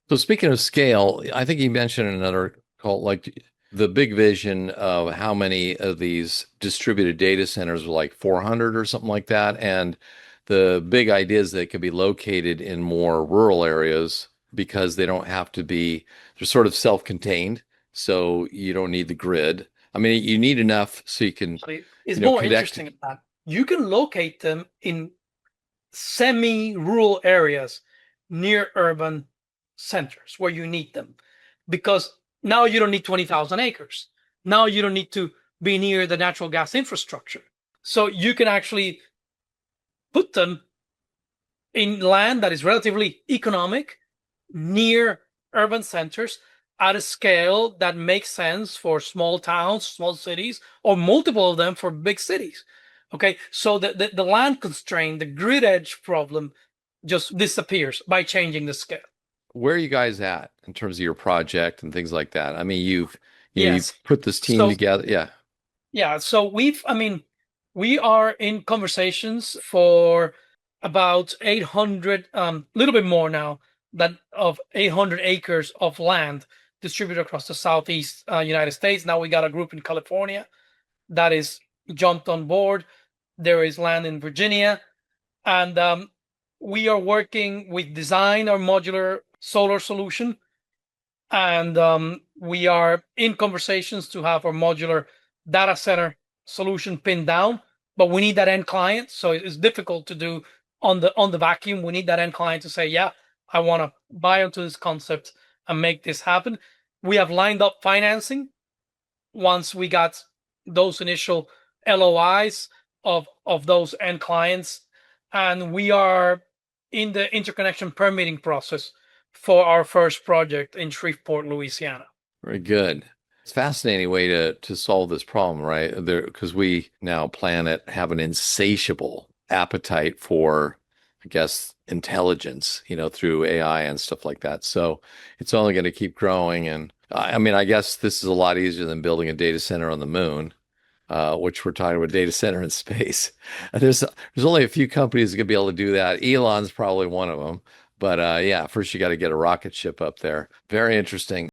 So speaking of scale, I think you mentioned in another call, like the big vision of how many of these distributed data centers were like 400 or something like that. And the big idea is they could be located in more rural areas because they don't have to be, they're sort of self-contained. So you don't need the grid. I mean, you need enough so you can, Actually, it's more interesting than that. You can locate them in semi-rural areas near urban centers where you need them, because now you don't need 20,000 acres. Now you don't need to be near the natural gas infrastructure. So you can actually put them in land that is relatively economic near urban centers at a scale that makes sense for small towns, small cities, or multiple of them for big cities. Okay, so the land constraint, the grid edge problem just disappears by changing the scale. Where are you guys at in terms of your project and things like that? I mean, you've Yes. put this team So together. Yeah. yeah, so we are in conversations for about 800, little bit more now, that of 800 acres of land distributed across the Southeast United States. Now we got a group in California that is jumped on board. There is land in Virginia, and we are working with design our modular solar solution, and we are in conversations to have our modular data center solution pinned down. But we need that end client, so it's difficult to do on the vacuum. We need that end client to say, "Yeah, I want to buy into this concept and make this happen." We have lined up financing once we got those initial LOIs of those end clients, and we are in the interconnection permitting process for our first project in Shreveport, Louisiana. Very good. It's a fascinating way to solve this problem, right? There, because we now planet have an insatiable appetite for, I guess, intelligence, through AI and stuff like that. So it's only going to keep growing. And I mean, I guess this is a lot easier than building a data center on the moon, which we're talking about data center in space. There's only a few companies that can be able to do that. Elon's probably one of them. But yeah, first you got to get a rocket ship up there. Very interesting.